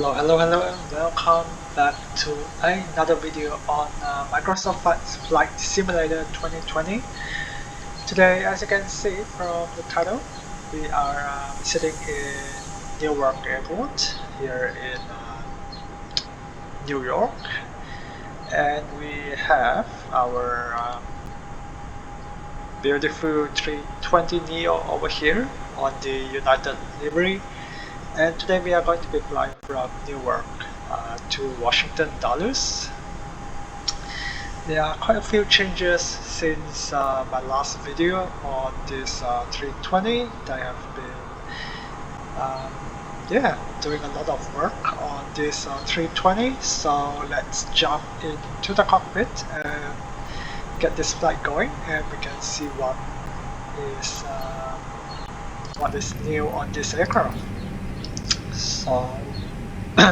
Hello, and welcome back to another video on Microsoft Flight Simulator 2020. Today, as you can see from the title, we are sitting in Newark Airport here in New York, and we have our beautiful 320 Neo over here on the United livery. And today we are going to be flying from Newark to Washington Dulles. There are quite a few changes since my last video on this 320. I have been doing a lot of work on this 320. So let's jump into the cockpit and get this flight going, and we can see what is new on this aircraft. So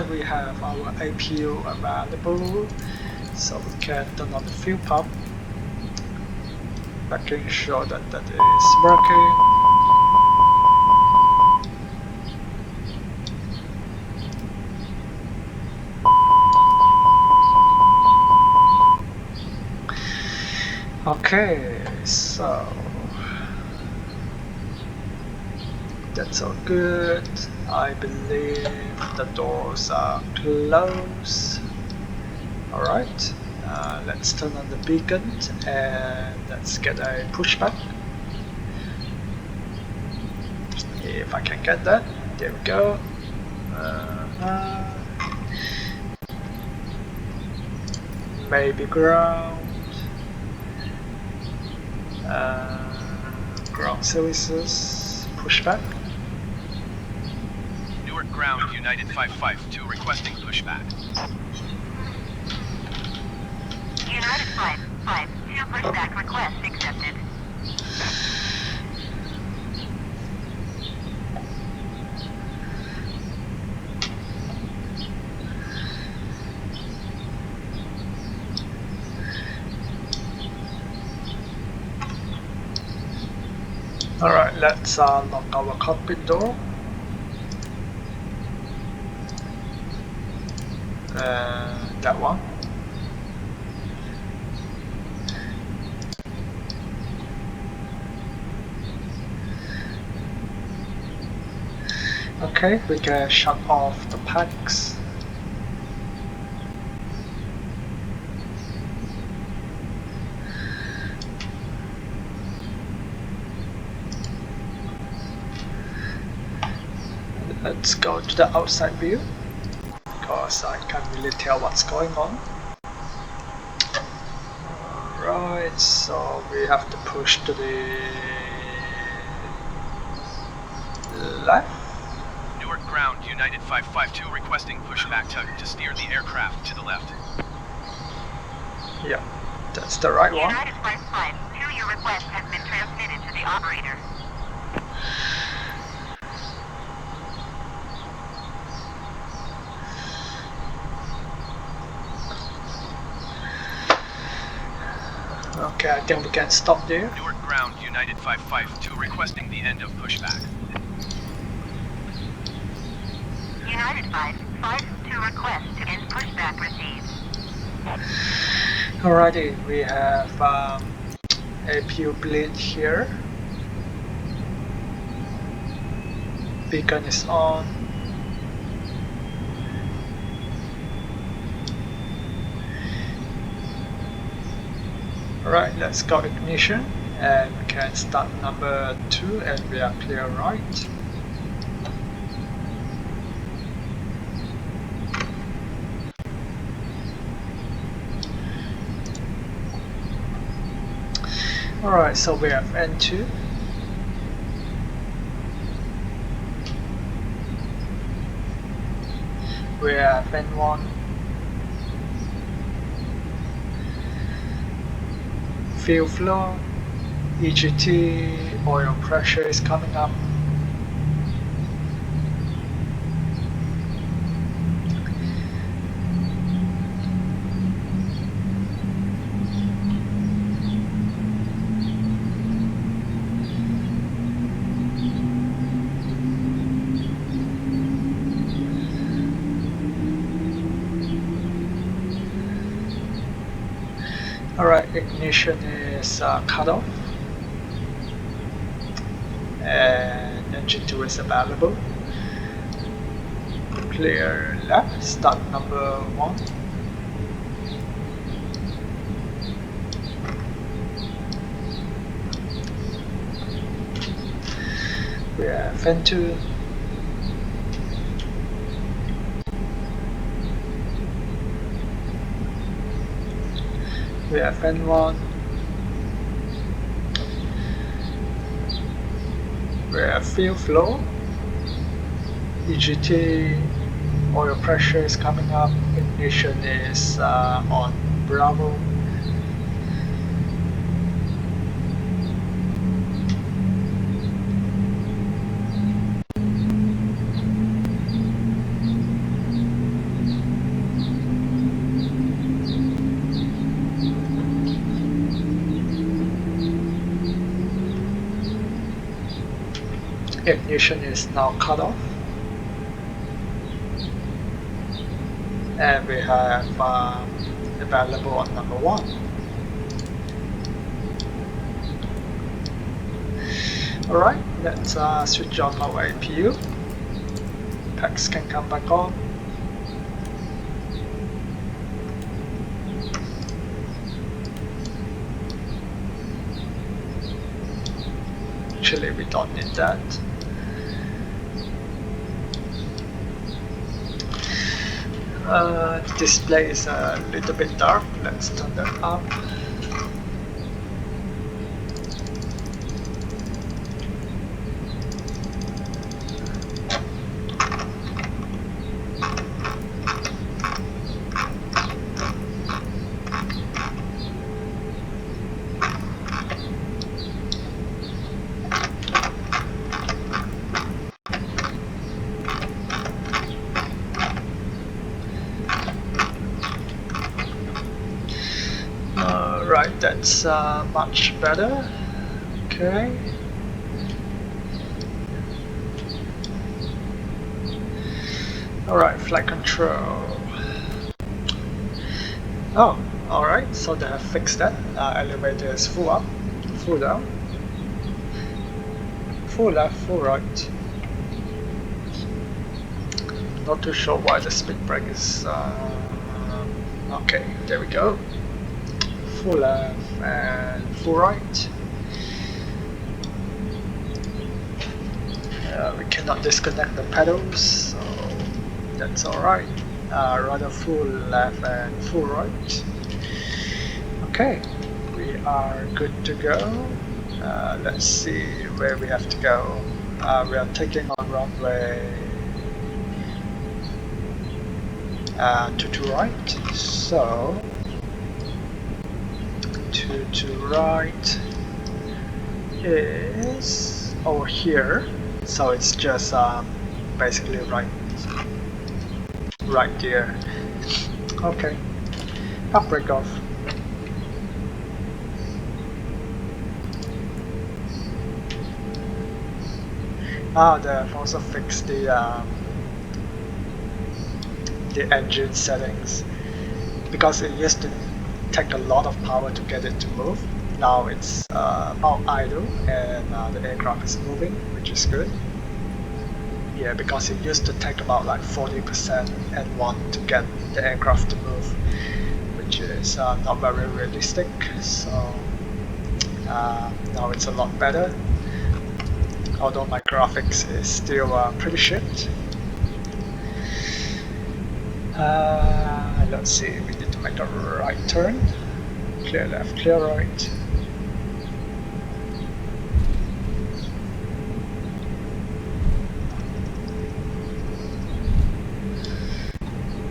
we have our APU available, so we can turn on the fuel pump, making sure that is working. Okay, so that's all good. I believe the doors are closed. Alright, let's turn on the beacon and let's get a pushback. If I can get that, there we go. Maybe ground. Ground services, pushback. Newark ground, United 552 requesting pushback. United 552 pushback request accepted. Alright, let's lock our cockpit door. That one. Okay, we can shut off the packs. Let's go to the outside view, because I can't really tell what's going on. Alright, so we have to push to the left. Newark ground, United 552 requesting pushback to steer the aircraft to the left. Yeah, that's the right one. United 552, your request has been transmitted to the operator. Okay, I think we can stop there. Newark ground, United 552 requesting the end of pushback. United 552 request to end pushback received. Alrighty, we have APU bleed here. Beacon is on. Alright, let's go ignition, and we can start number 2, and we are clear right. Alright, so we have N2. We have N1. Fuel flow, EGT, oil pressure is coming up. Alright, ignition is cut off, and engine 2 is available. Clear left, start number 1. We have fan 2. We have fan 1. We have fuel flow. EGT, oil pressure is coming up. Ignition is on Bravo. Ignition is now cut off, and we have available on number 1. Alright, let's switch on our APU. Packs can come back on. Actually, we don't need that. Display is a little bit dark. Let's turn that up. Right, that's much better. Okay. Alright, flight control. Oh, alright, so they have fixed that. Elevator is full up, full down, full left, full right. Not too sure why the speed brake is... okay, there we go. Full left and full right. We cannot disconnect the pedals, so that's alright. Rather full left and full right. Okay, we are good to go. Let's see where we have to go. We are taking on runway 2 right, so to right is over here, so it's just basically right there. Okay, break off. They've also fixed the engine settings, because it used to take a lot of power to get it to move. Now it's about idle, and the aircraft is moving, which is good. Yeah, because it used to take about like 40% N1 to get the aircraft to move, which is not very realistic. So now it's a lot better, although my graphics is still pretty shit. Let's see, we need to make a right turn. Clear left, clear right.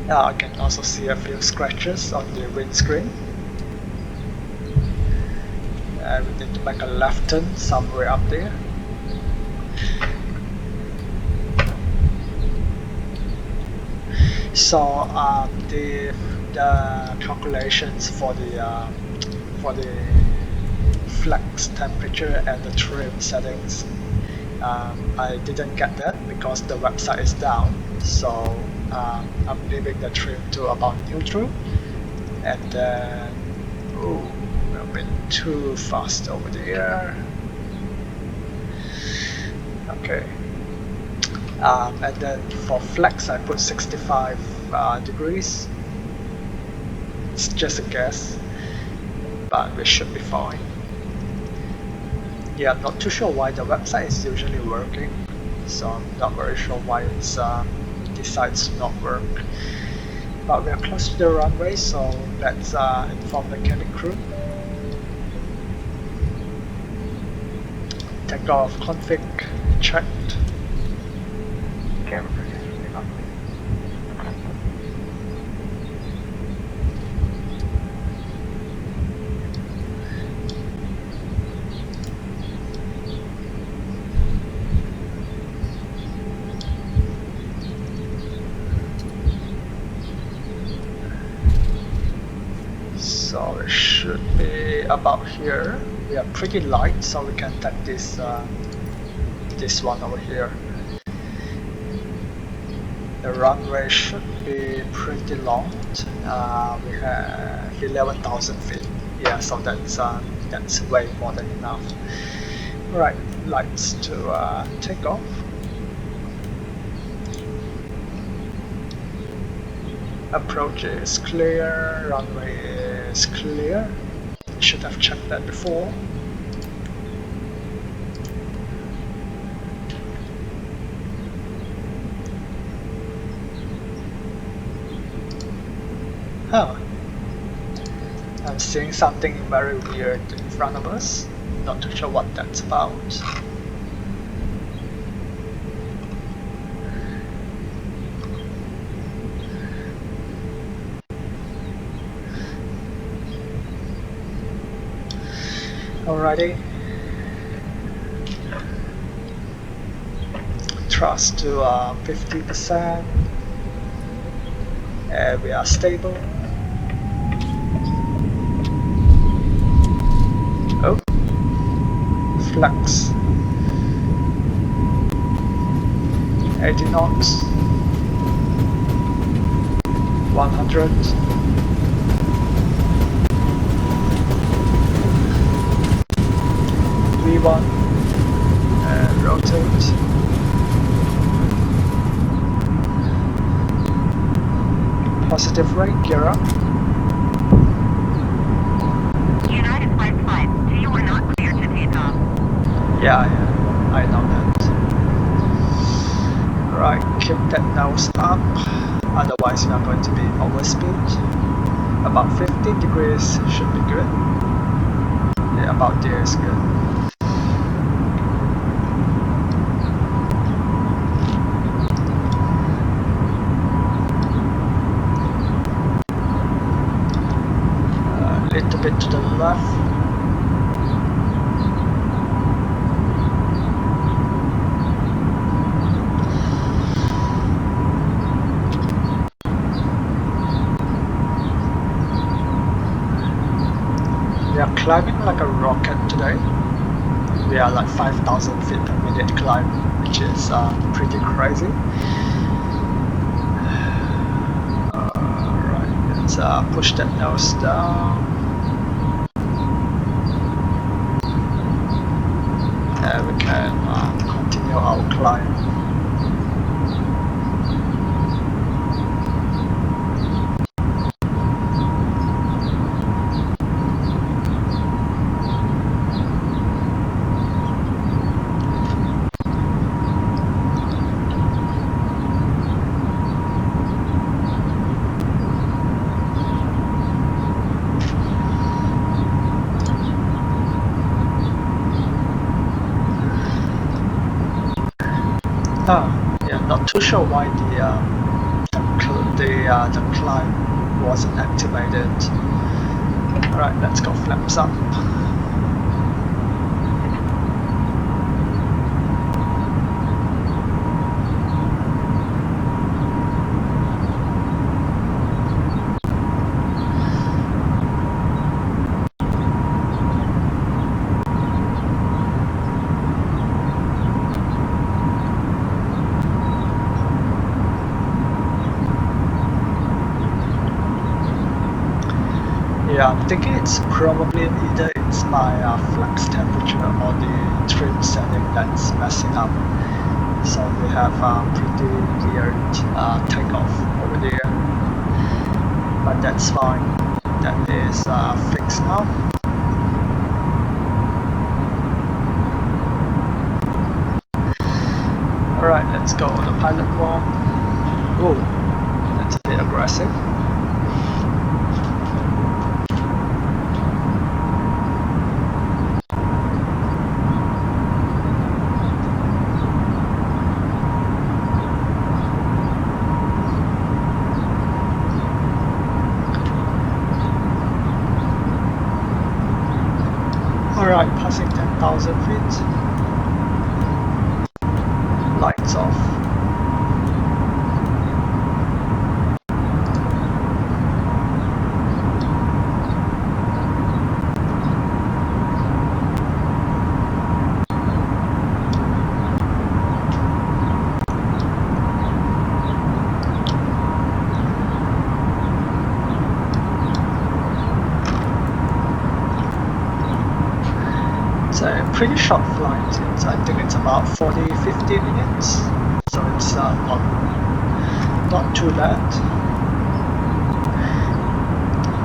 I can also see a few scratches on the windscreen. We need to make a left turn somewhere up there. So the calculations for the flex temperature and the trim settings, I didn't get that because the website is down. So I'm leaving the trim to about neutral, and then Oh, a bit too fast over there. Okay. And then for flex, I put 65 degrees. It's just a guess, but we should be fine. Yeah, I'm not too sure why the website is usually working, so I'm not very sure why it's decides to not work. But we are close to the runway, so let's inform the cabin crew. Takeoff config checked. So it should be about here. We are pretty light, so we can take this this one over here. The runway should be pretty long. We have 11,000 feet. Yeah, so that's way more than enough. Right, lights to take off. Approach is clear, runway is clear. Should have checked that before. Huh. I'm seeing something very weird in front of us. Not too sure what that's about. Alrighty. Thrust to 50%. And we are stable. Oh, flex. 80 knots. 100. V1 and rotate. Positive rate, gear up. United Flight Flight, you are not clear to take off. Yeah, I know that. Right, keep that nose up, otherwise you are going to be overspeed. About 15 degrees should be good. Yeah, about there is good. A little bit to the left. We are climbing like a rocket today. We are like 5,000 feet per minute climb, which is pretty crazy. Alright, let's push that nose down. And we can continue our climb. Yeah, not too sure why the climb wasn't activated. Alright, let's go flaps up. Yeah, I'm thinking it's probably either it's my flex temperature or the trim setting that's messing up. So we have a pretty weird takeoff over there, but that's fine. That is fixed now. Alright, let's go on the pilot one. Oh, that's a bit aggressive. Alright, passing 10,000 feet. Lights off. It's a pretty short flight. I think it's about 40-50 minutes, so it's not too bad.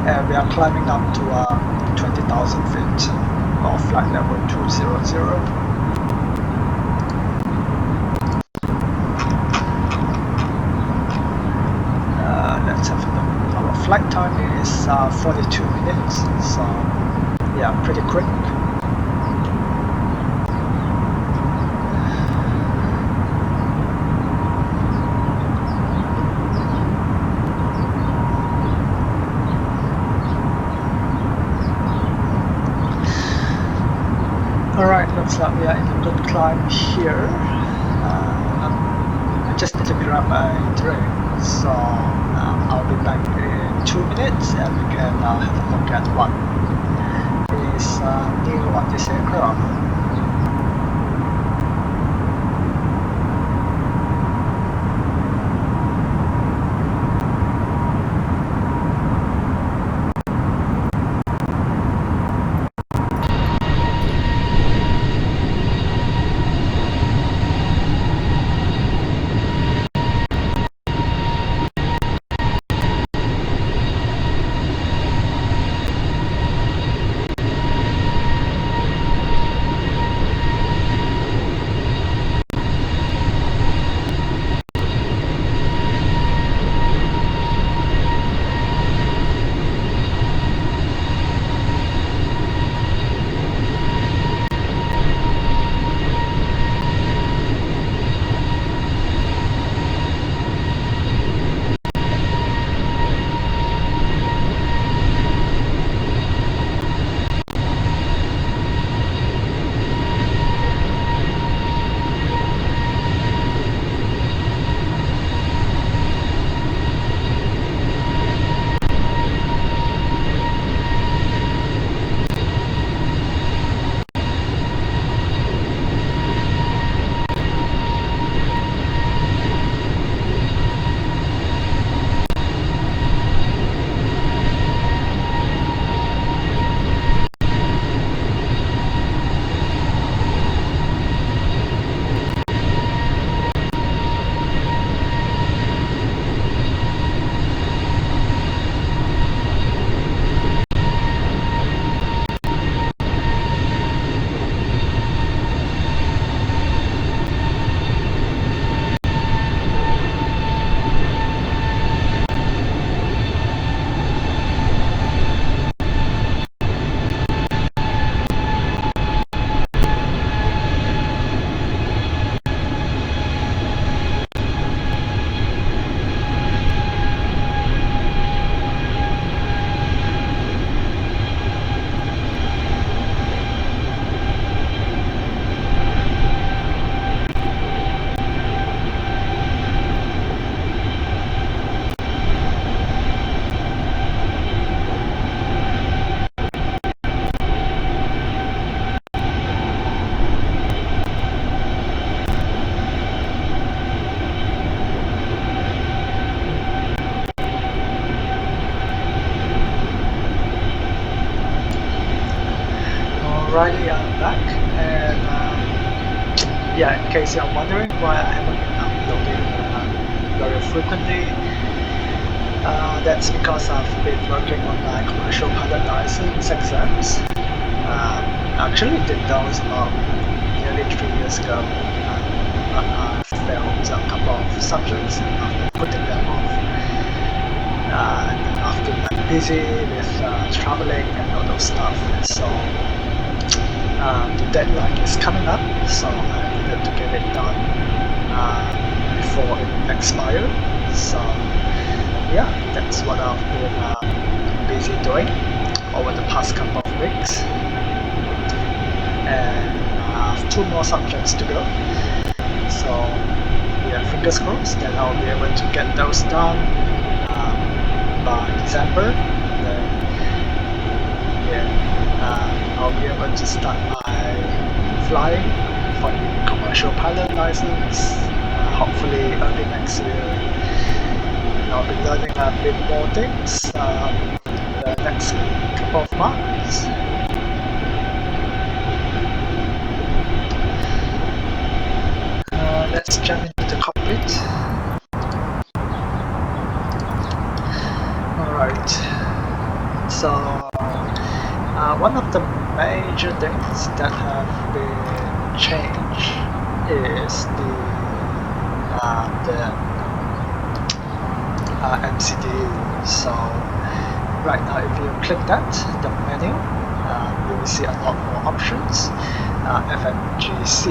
And we are climbing up to 20,000 feet of flight level 200. Let's have a look. Our flight time is 42 minutes, so yeah, pretty quick. Alright, looks like we are in a good climb here. I just need to grab a drink, so I'll be back in 2 minutes and we can have a look at what is new on this aircraft. yeah, in case you're wondering why I haven't been uploading very frequently, that's because I've been working on my commercial pilot license exams. Actually did those about nearly 3 years ago, but I failed a couple of subjects and I've been putting them off. And I've been like busy with traveling and all those stuff, so the deadline is coming up, so I needed to get it done before it expires. So yeah, that's what I've been busy doing over the past couple of weeks, and I have 2 more subjects to go, so yeah, fingers crossed that I'll be able to get those done by December. Then yeah, I'll be able to start my flying for the commercial pilot license hopefully early next year. I'll be learning a bit more things the next couple of months. Let's jump into the cockpit. Alright, so one of the major things that have been changed is the MCD. So right now, if you click that, the menu, you will see a lot more options. FMGC,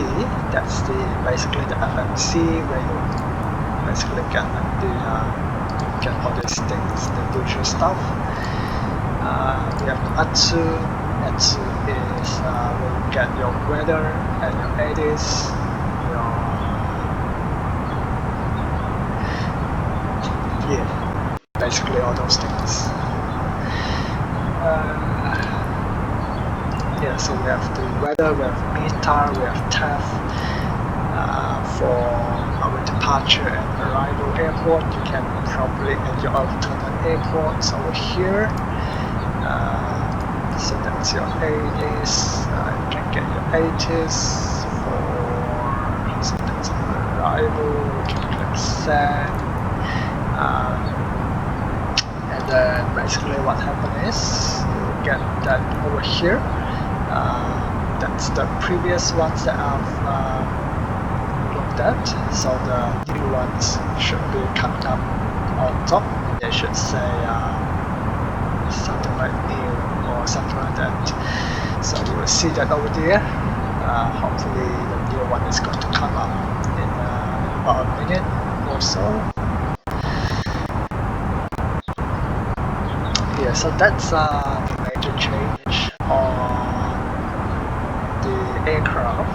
that's basically the FMC where you basically get get all these things, the usual stuff. We have the ATSU. ATSU is where you get your weather and your ADIS, basically all those things. Yeah, so we have the weather, we have METAR, we have TAF for our departure and arrival airport. You can probably at your alternate airports over here. So that's your ATIS. You can get your ATIS for, so that's arrival. You can click send. And then basically what happened is you get that over here. That's the previous ones that I've looked at. So the new ones should be coming up on top. They should say something like new or something like that. So you will see that over there. Hopefully the new one is going to come up in about a minute or so. Yeah, so that's the major change on the aircraft.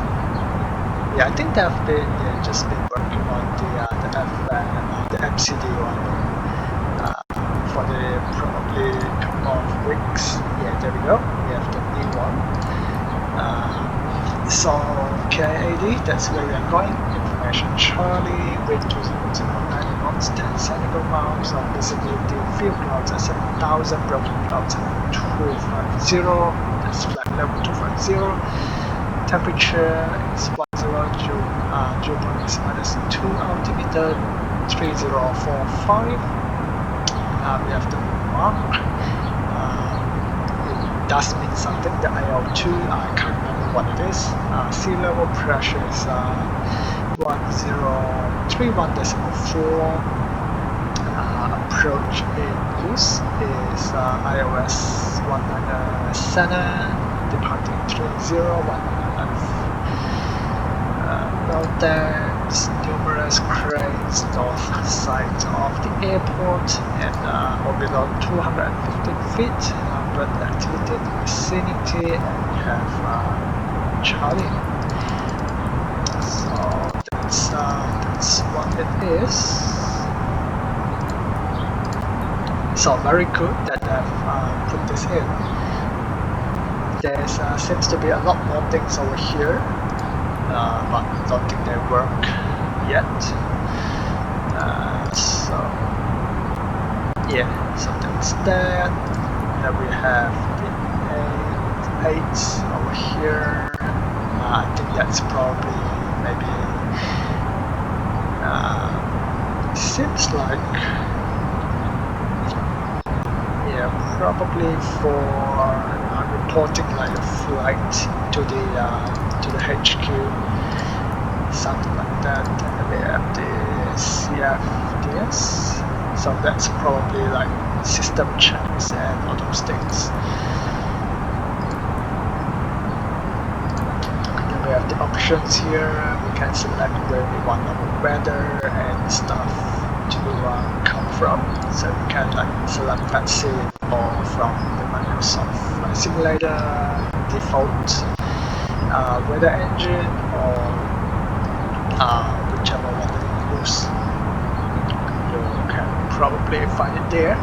Yeah, I think they've been just been working on the MCD one for the probably couple of weeks. Yeah, there we go. We have the new one. So KAD, that's where we are going. Information Charlie, weight 290 knots, 10 nautical miles of visibility, field clouds at 7,000, broken clouds at 250, that's flight level 250, temperature is 10, dew point is -2, altimeter 3045. We have the mark. It does mean something, the IL2, I can't remember what it is. Sea level pressure is 1031.4. Approach in use is iOS 19 center, departing 3019. Mountains, numerous cranes north side of the airport, and or below 215 feet. Bird activity in the vicinity, and we have Charlie. So that's what it is. So very good that I've put this in. There seems to be a lot more things over here, but I don't think they work yet. So yeah, so that's that. Then we have the 8 over here. I think that's probably maybe seems like, yeah, probably for reporting like a flight to the HQ, something like that. And we have the CFDS, so that's probably like system checks and all those things. And then we have the options here. We can select where we want our weather and stuff to come from. So we can like select passive or from the Microsoft Flight Simulator default weather engine, or whichever one that you use. You can probably find it there.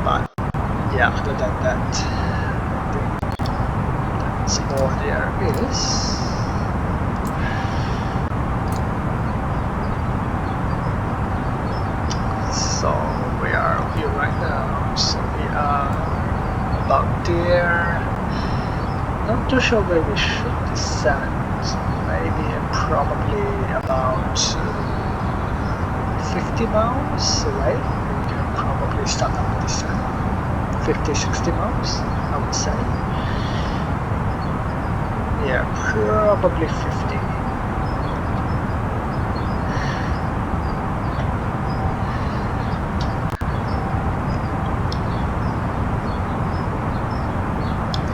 But yeah, other than that, I think that's all there is. So we are here right now. So we are about there. Not too sure where we should descend. Maybe probably about 50 miles away. We can probably start our descent. 50-60 miles, I would say. Yeah, probably 50.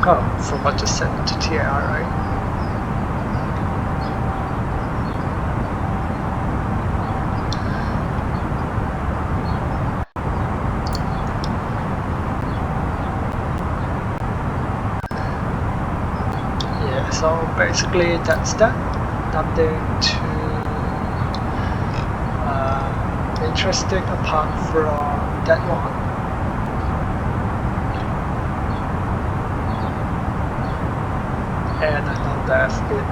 Oh, forgot to set to TR, right? Yeah, so basically that's that. Nothing too interesting apart from that one. And I know there have been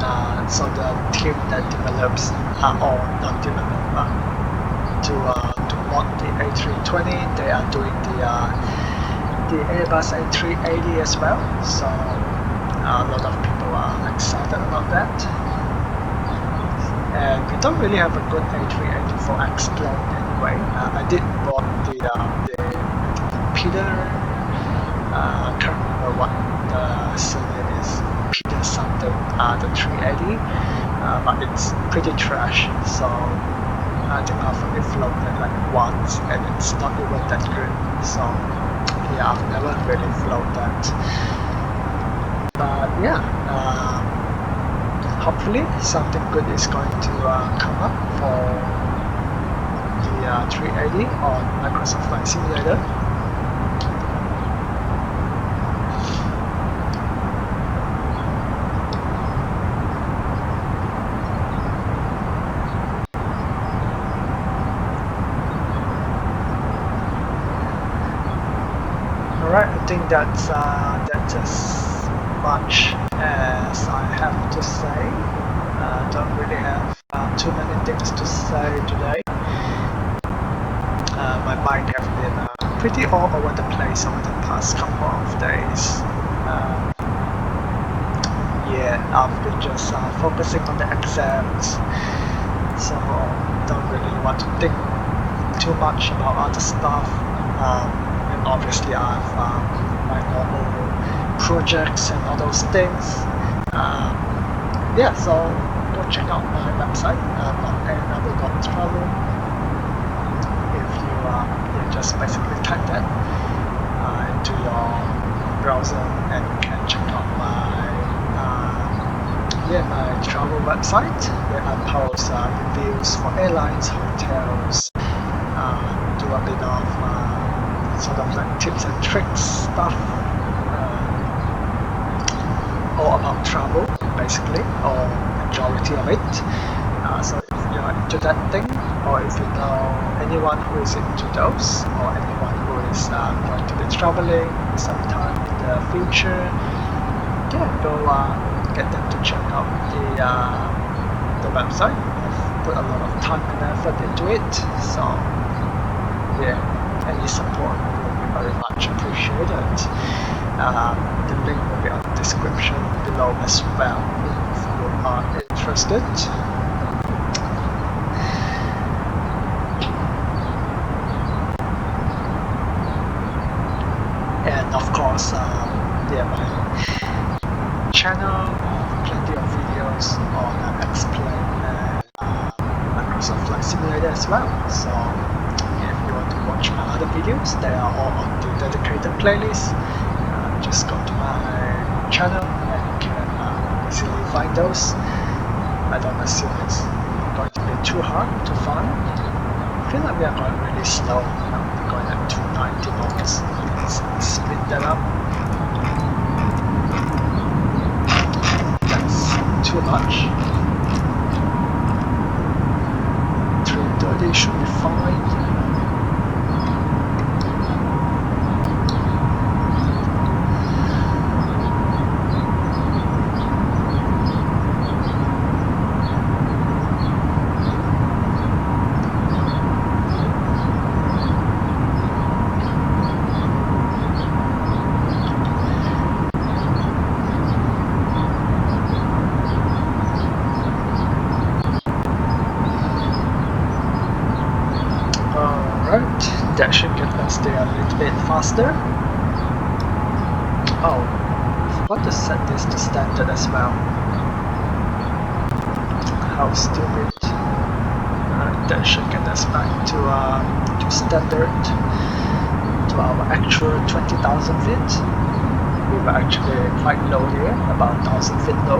so the team that develops or not develop to mod the A320, they are doing the Airbus A380 as well. So a lot of people are excited about that. And we don't really have a good A380 for X-plane anyway. I did bought the Peter. I can't remember what the surname is. Peter something, the 380, but it's pretty trash, so I think I've only flown it like once and it's not even that good, so yeah, I've never really flown that. But yeah, hopefully something good is going to come up for the 380 on Microsoft Flight Simulator. Alright, I think that's as much as I have to say. Don't really have too many things to say today. My mind has been pretty all over the place over the past couple of days. Yeah, I've been just focusing on the exams, so don't really want to think too much about other stuff. And obviously I have my normal projects and all those things. Yeah, so go check out my website, another.travel. If you just basically type that into your browser, and you can check out my my travel website, where I post reviews for airlines, hotels, do a bit of sort of like tips and tricks stuff, all about travel basically, or majority of it. So if you're into that thing, or if you know anyone who is into those, or anyone who is going to be traveling sometime in the future, yeah, go get them to check out the website. I've put a lot of time and effort into it, so yeah, any support will be very much appreciated. The link will be on the description below as well. you are interested. And of course, yeah, my channel, plenty of videos on explain Microsoft Flight Simulator as well. So if you want to watch my other videos, they are all on the dedicated playlist. Just go to my channel and you can easily find those. I don't assume it's going to be too hard to find. I feel like we are going really slow. We're going at 290 knots. Let's speed that up. That's too much. 330 should be fine. That should get us there a little bit faster. Oh, I forgot to set this to standard as well. How stupid. That should get us back to standard, to our actual 20,000 feet. We were actually quite low here, about 1,000 feet low.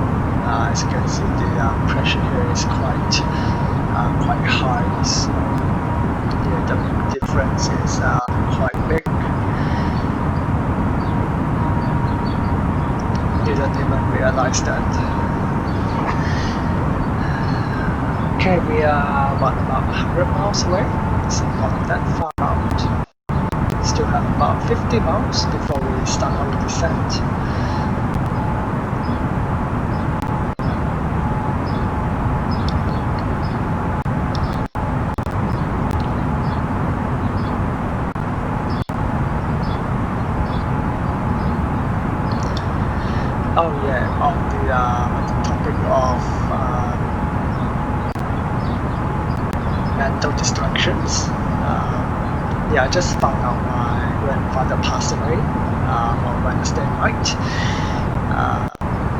As you can see, the pressure here is quite high. So yeah, the difference is quite big. Didn't even realize that. Okay, we are about 100 miles away, so not that far out. Still have about 50 miles before we start our descent. Oh yeah, on the topic of mental distractions, yeah, I just found out my grandfather passed away on Wednesday night.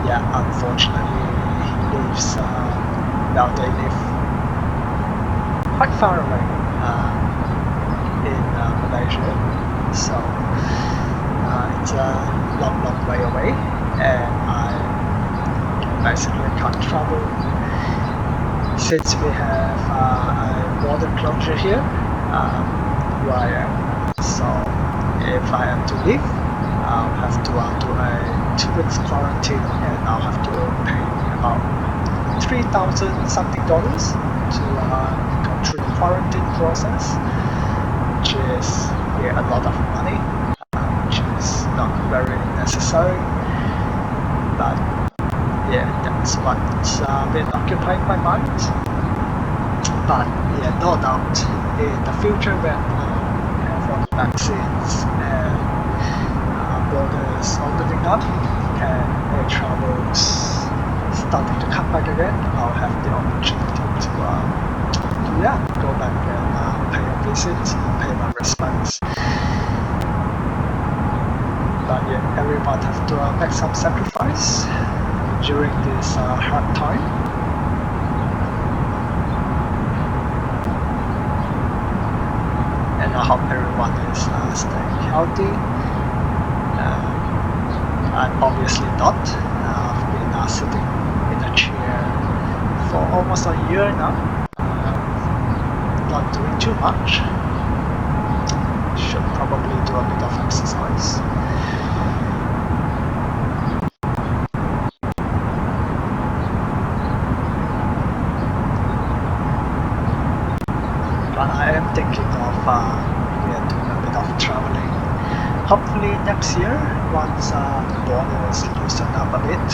Yeah, unfortunately he lives, well, they live quite far away in Malaysia, so it's a long way away, and I basically can't travel since we have a border closure here where I am. So if I am to leave, I'll have to do a 2 weeks quarantine, and I'll have to pay about 3,000 something dollars to go through the quarantine process, which is a lot of money, which is not very necessary. But yeah, that's what's been occupying my mind. But yeah, no doubt in the future when we have all the vaccines and borders opening up and air travels starting to come back again, I'll have the opportunity to go back and pay a visit, pay my respects. But yeah, everyone have to make some sacrifice during this hard time. And I hope everyone is staying healthy. I'm obviously not. I've been sitting in a chair for almost a year now, not doing too much. Should probably do a bit of exercise. But I am thinking of doing a bit of traveling. Hopefully next year, once the borders loosen up a bit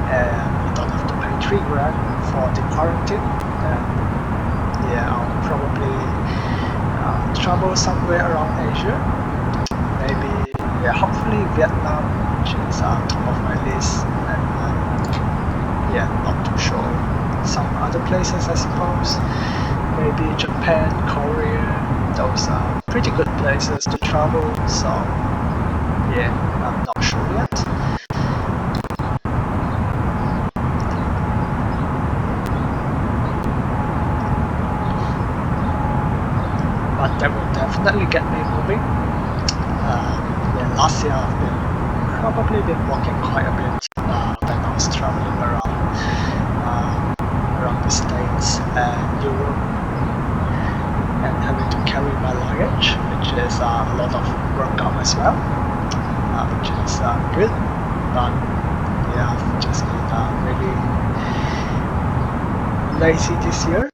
and we don't have to pay $3 grand for the quarantine, then yeah, I'll probably travel somewhere around Asia. Maybe, yeah, hopefully Vietnam, which is top of my list, and yeah, not too not sure. Some other places, I suppose. Maybe Japan, Korea. Those are pretty good places to travel. So yeah, I'm not sure yet. But that will definitely get me moving. Yeah, last year I've probably been walking quite a bit when I was traveling around the States and Europe, and having to carry my luggage, which is a lot of workout as well, which is good. But yeah, I've just been really lazy this year.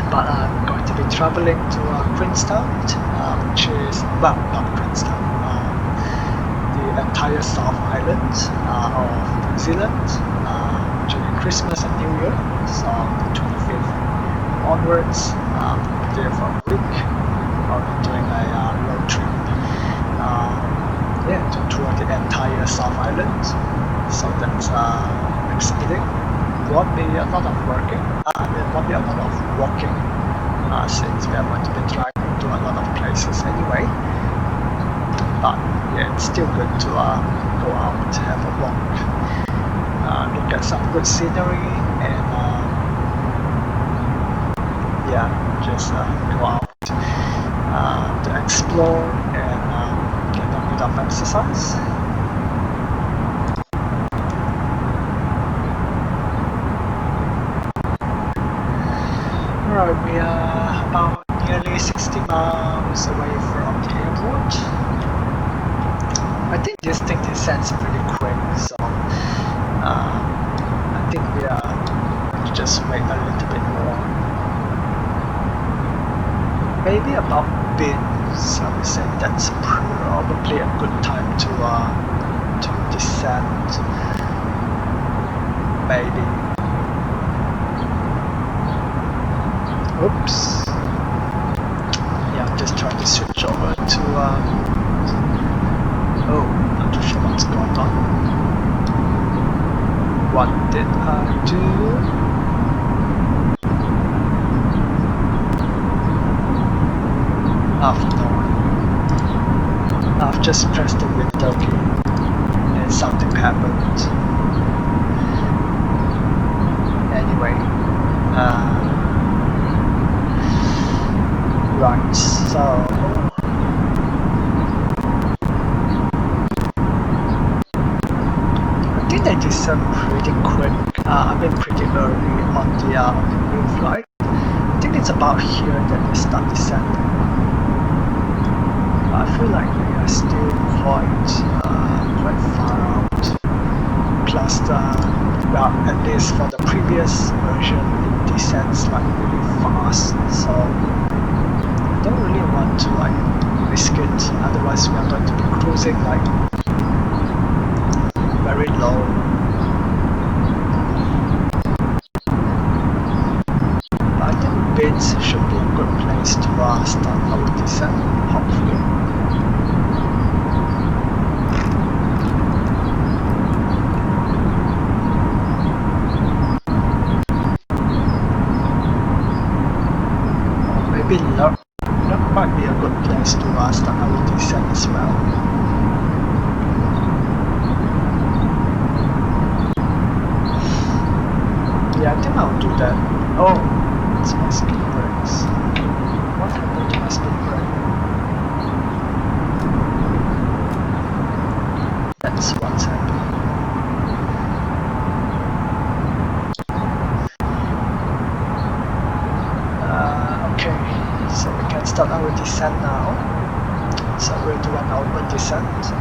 But I'm going to be traveling to Queenstown, which is, well, not Queenstown, the entire South Island of New Zealand during Christmas and New Year. So the 25th onwards, I'll be there for a week. I'll be doing a road trip yeah, to tour the entire South Island. So that's exciting. Won't be a lot of working. Won't be a lot of walking, since we are going to be driving to a lot of places anyway. But yeah, it's still good to go out, have a walk, look at some good scenery, and yeah, just go out to explore and get a bit of exercise. Alright, we are about nearly 60 miles away from the airport. I think this thing descends pretty quick, so I think we are going to just wait a little bit more. Maybe about bins, I would say that's probably a good time to descend. Maybe. Oops. Yeah, I'm just trying to switch over to oh, not too sure what's going on. What did I do? No. I've just pressed the window key and something happened. Anyway, right, so I think they descend pretty quick. I've been pretty early on the new flight. I think it's about here that they start descending. I feel like they are still quite far out. Plus, well, at least for the previous version, it descends like really fast. So I don't really want to like risk it. Otherwise, we are going to be cruising like very low. But I think bids should be a good place to start our descent, hopefully. Or maybe Newark might be a good place to start our descent as well. Yeah, I think I'll do that. Oh, it's my speed brakes. What happened to my speed brake? That's what's happening. Okay, so we can start our descent now. So we'll do an open descent.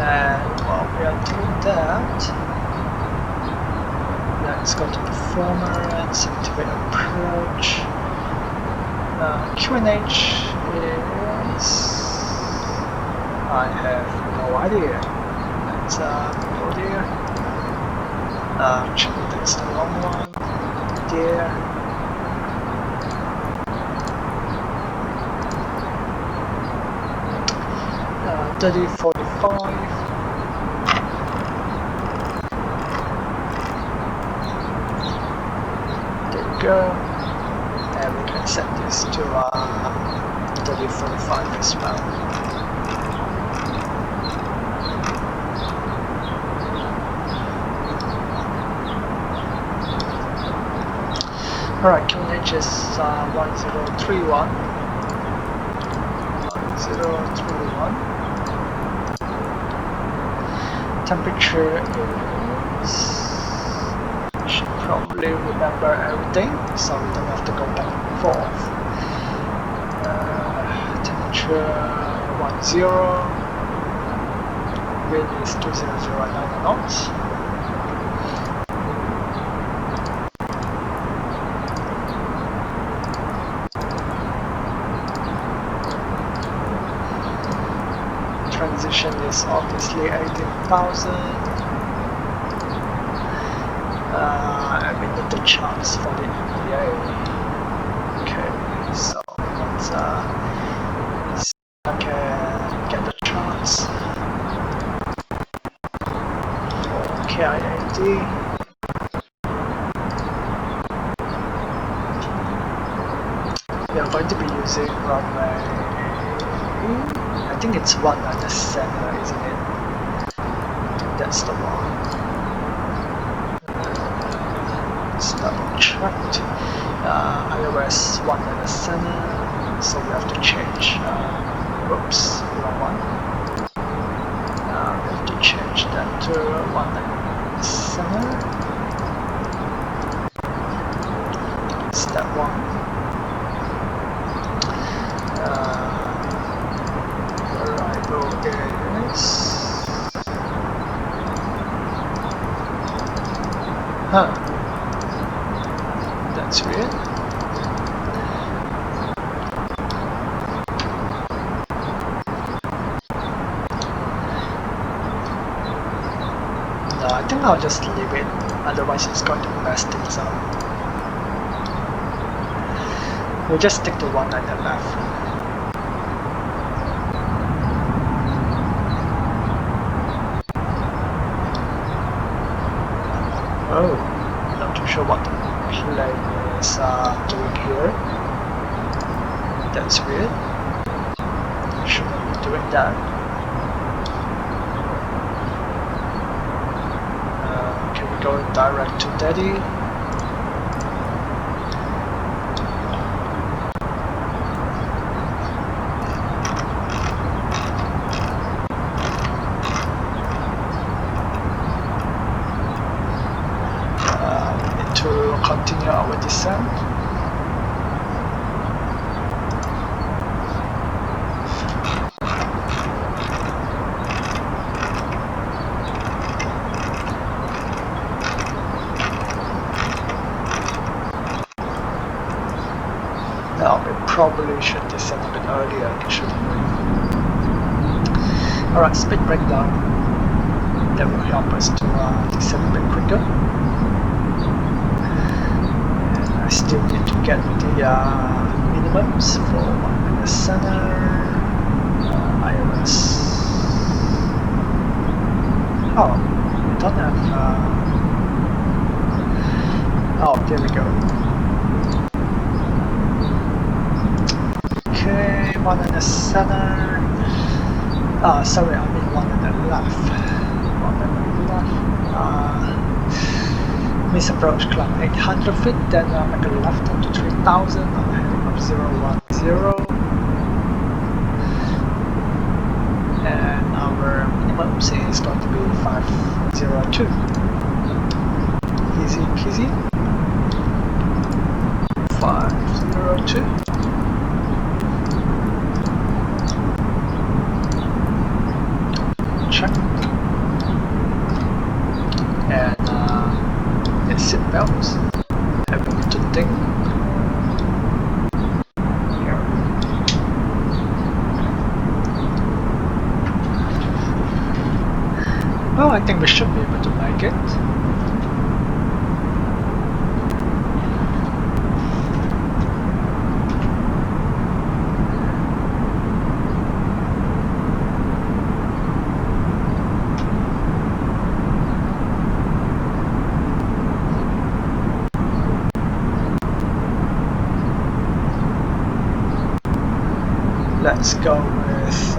And while we are doing that, let's go to performance, activate approach. QNH is... I have no idea. Let's go there. Check that's the wrong one. There. 3045. There we go. And we can set this to 3045 as well. Alright, QNH is 1031. 1031. Temperature is, should probably remember everything, so we don't have to go back and forth. Temperature 10, wind is 2009 knots. Transition is obviously 18,000. And we need the charts for the EPA. Okay, so let's see if I can get the charts for KIAD. We are going to be using runway, I think it's 1 at the center, isn't it? That's the one. Let's double check. iOS 1 at the center, so we have to change. Oops, wrong one. We have to change that to 1 at the center. It's that one. Is that's weird. No, I think I'll just leave it, otherwise it's going to mess things up. We'll just stick to 1 at the left. Oh, not too sure what the plane is doing here. That's weird. Shouldn't be doing that. Can we go direct to Daddy? Continue our descent. Now we probably should descend a bit earlier, shouldn't we? Alright, speed breakdown. That will help us to descend a bit quicker. Still need to get the minimums for the center, iOS. Oh, we don't have. Oh, there we go. Okay, 1 in the center. Sorry, I mean 1 in the left. 1 in the left. Miss approach climb 800 feet, then make a left onto 3000 on the heading of 010. And our minimum is going to be 502. Easy peasy. 502. Check. And seat belts, having to think here. Well, I think we should be able to make it. let's go with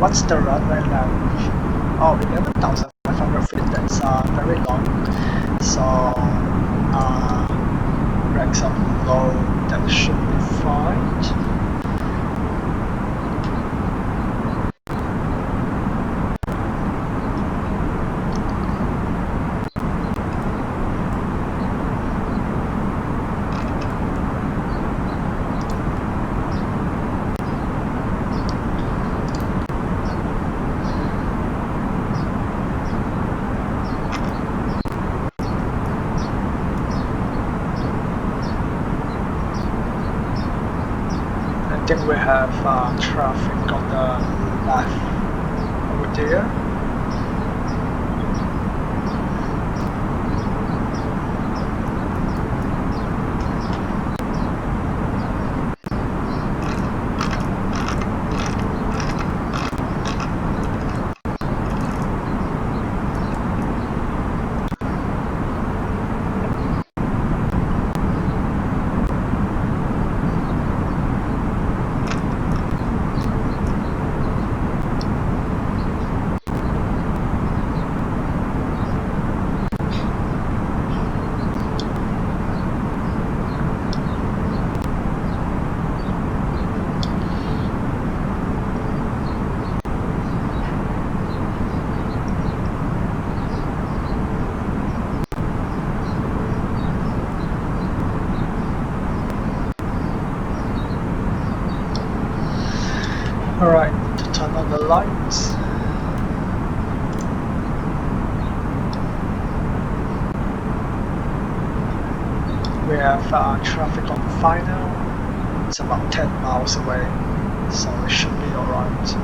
what's the runway length? Oh, 11,500 feet. That's very long. So rank some low. That should be fine. I think we have traffic on the left over there. Alright, to turn on the lights. We have traffic on final. It's about 10 miles away, so it should be alright.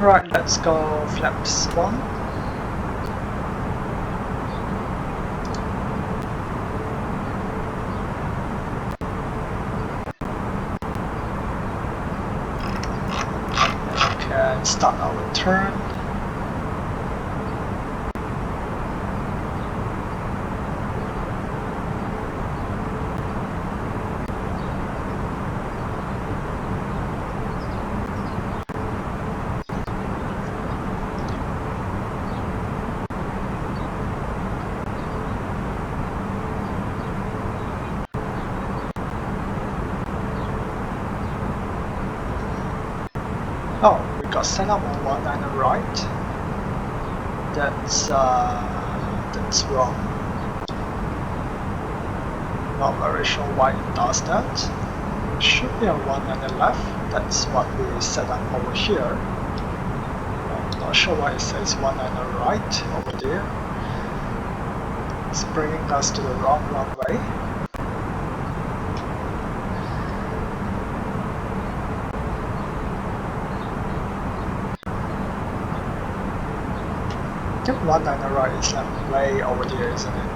Right, let's go flaps 1. Okay, start our turn. Oh, we got set up on one on the right. That's wrong. Not very sure why it does that. Should be a one on the left. That's what we set up over here. I'm not sure why it says one on the right over there. It's bringing us to the wrong runway. I think one on the right is like way over there, isn't it?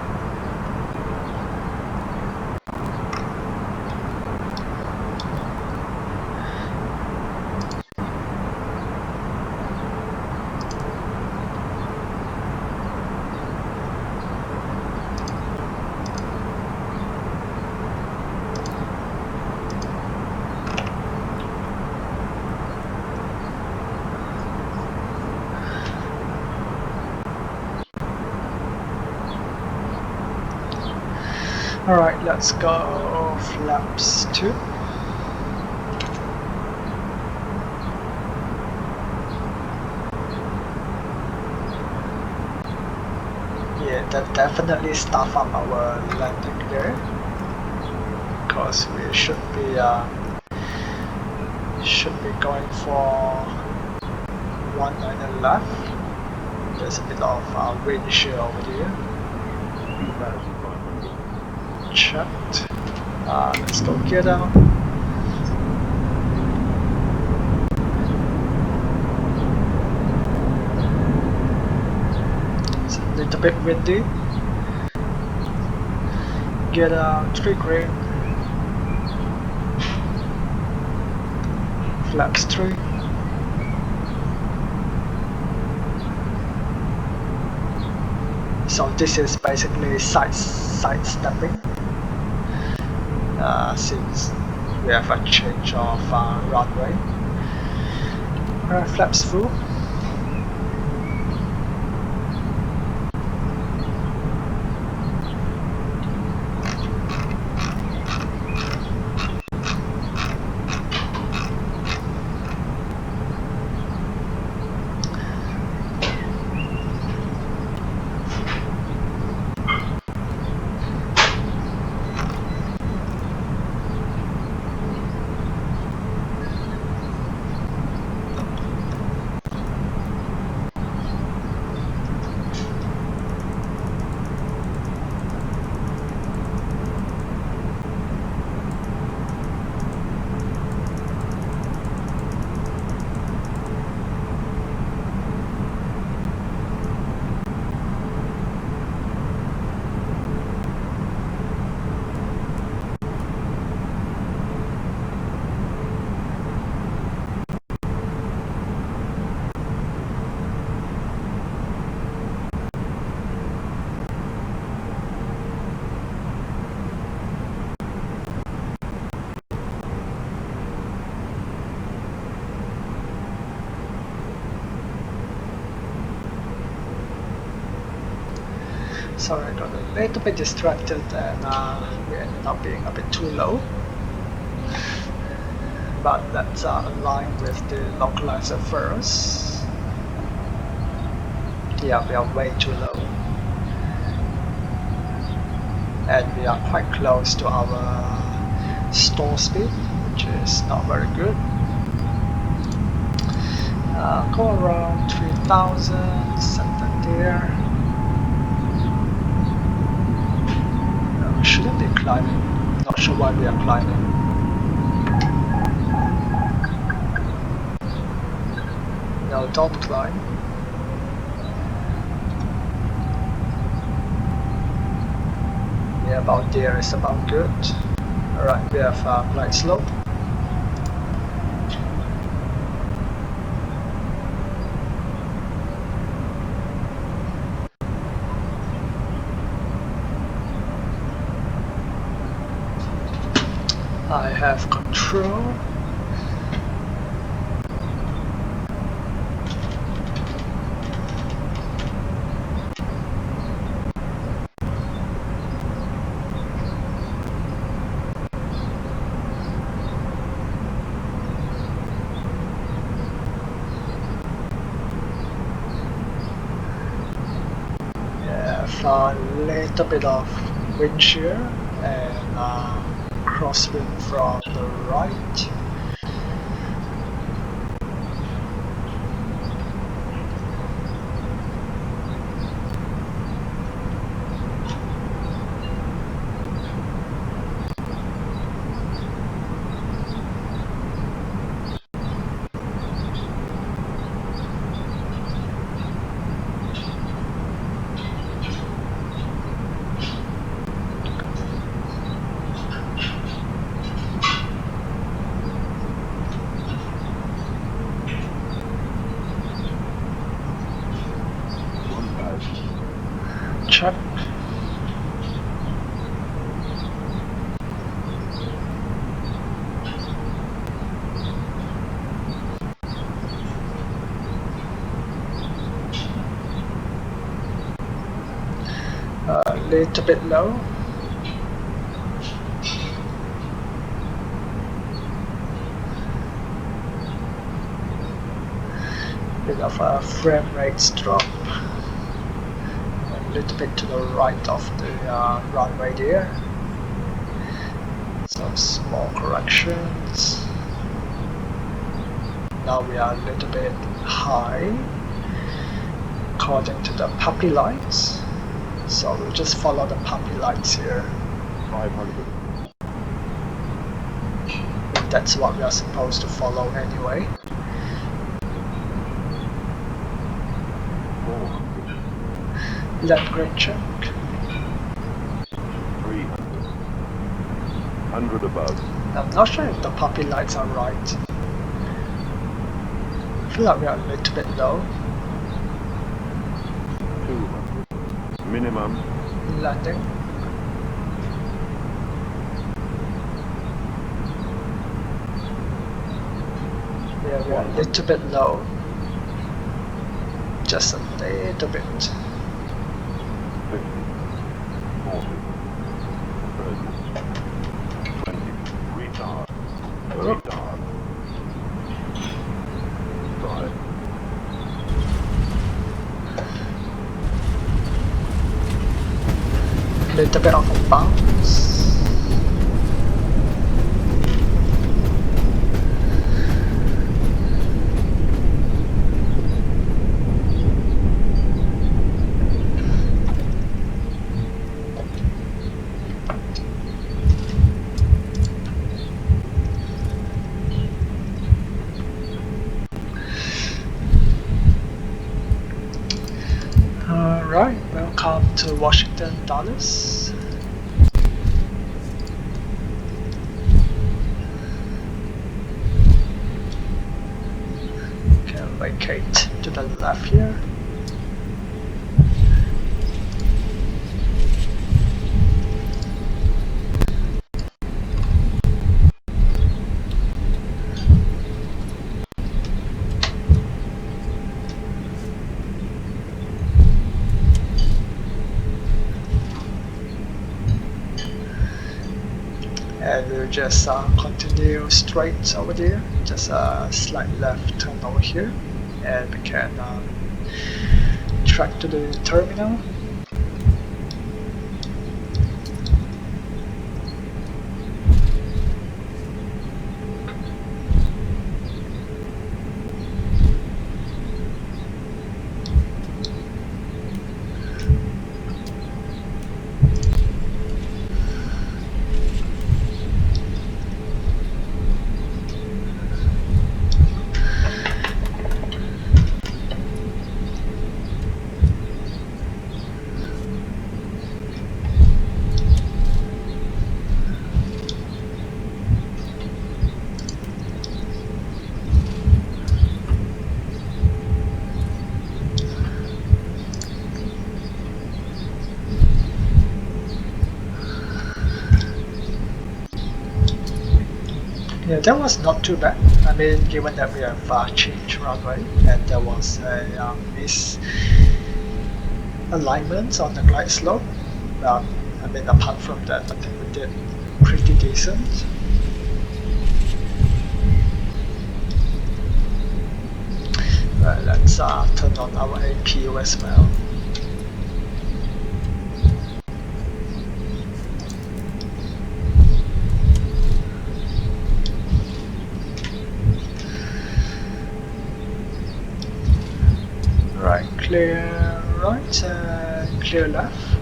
Alright, let's go flaps 2. Yeah, that definitely stuff up our landing there. because we should be going for 19 left. There's a bit of wind shear over here. Checked. Let's go gear down. It's a little bit windy. Gear down, 3 green. Flaps 3. So this is basically sidestepping. Since we have a change of runway. Alright, flaps full. Sorry, I got a little bit distracted and we ended up being a bit too low. But let's align with the localizer first. Yeah, we are way too low. And we are quite close to our stall speed, which is not very good. Go around 3000, set that there. Shouldn't be climbing. Not sure why we are climbing. No, don't climb. Yeah, about there is about good. Alright, we have a light slope. I have control. A little bit of wind shear and crosswind from the right. Check. A little bit low. Bit of a frame rates drop. A little bit to the right of the runway there. So some small corrections. Now we are a little bit high according to the puppy lights, so we'll just follow the puppy lights here. 500. That's what we are supposed to follow anyway. 400. Left brake check. 300. 100 above. I'm not sure if the puppy lights are right. I feel like we are a little bit low. 200. Minimum. Landing. Yeah, we are a little bit low. Just a little bit. 50. 40. 30. 20. Retard. Retard. 5. Little bit of a bounce. Alright, welcome to Washington Dulles. Can vacate to the left here. And we'll just continue straight over there, just a slight left turn over here, and we can track to the terminal. Yeah, that was not too bad. I mean, given that we have changed runway and there was a misalignment on the glide slope. I mean, apart from that, I think we did pretty decent. Right, let's turn on our APU as well. Right, clear right and clear left.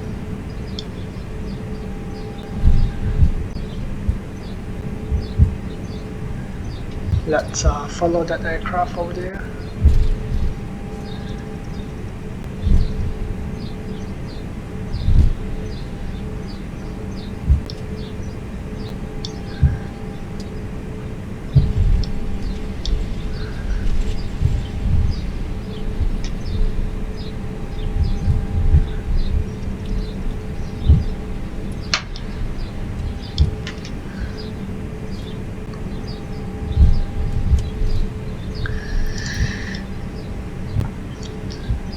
Let's follow that aircraft over there.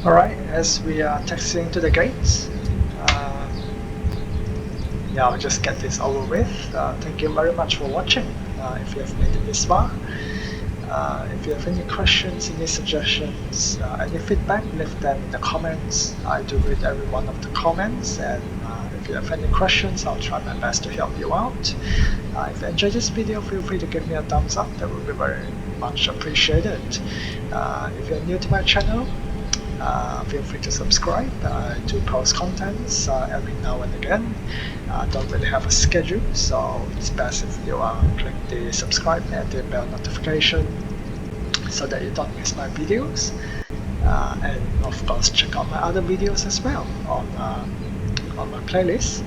Alright, as we are taxiing to the gates, yeah, I'll just get this over with. Thank you very much for watching. If you have made it this far, if you have any questions, any suggestions, any feedback, leave them in the comments. I do read every one of the comments, and if if you have any questions, I'll try my best to help you out. If you enjoyed this video, feel free to give me a thumbs up. That would be very much appreciated. If you're new to my channel, feel free to subscribe. I do post contents every now and again. I don't really have a schedule, so it's best if you click the subscribe and the bell notification so that you don't miss my videos. And of course, check out my other videos as well on my playlist.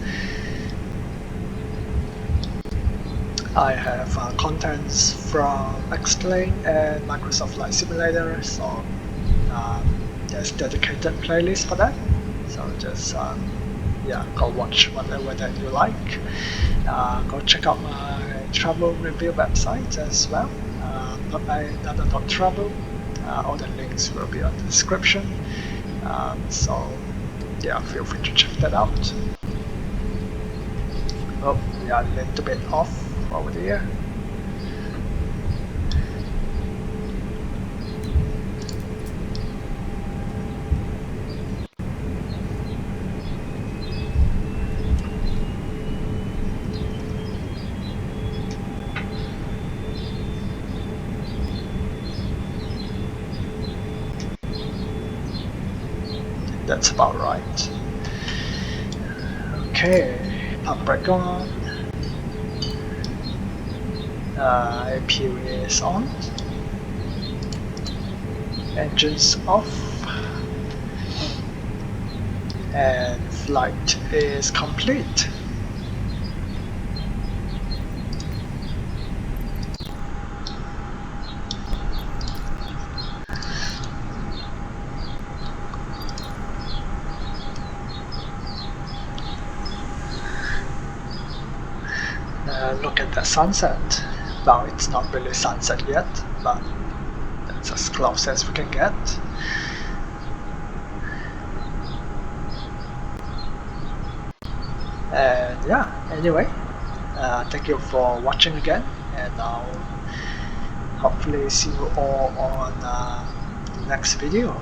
I have contents from X-Plane and Microsoft Flight Simulator, so there's dedicated playlist for that. So just go watch whatever that you like. Go check out my travel review website as well. Another.travel. All the links will be on the description. So yeah, feel free to check that out. Oh, we are a little bit off over there. That's about right. Okay, pump brake on. APU is on. Engines off. And flight is complete. Look at the sunset. Well, it's not really sunset yet, but that's as close as we can get. And yeah, anyway, thank you for watching again, and I'll hopefully see you all on the next video.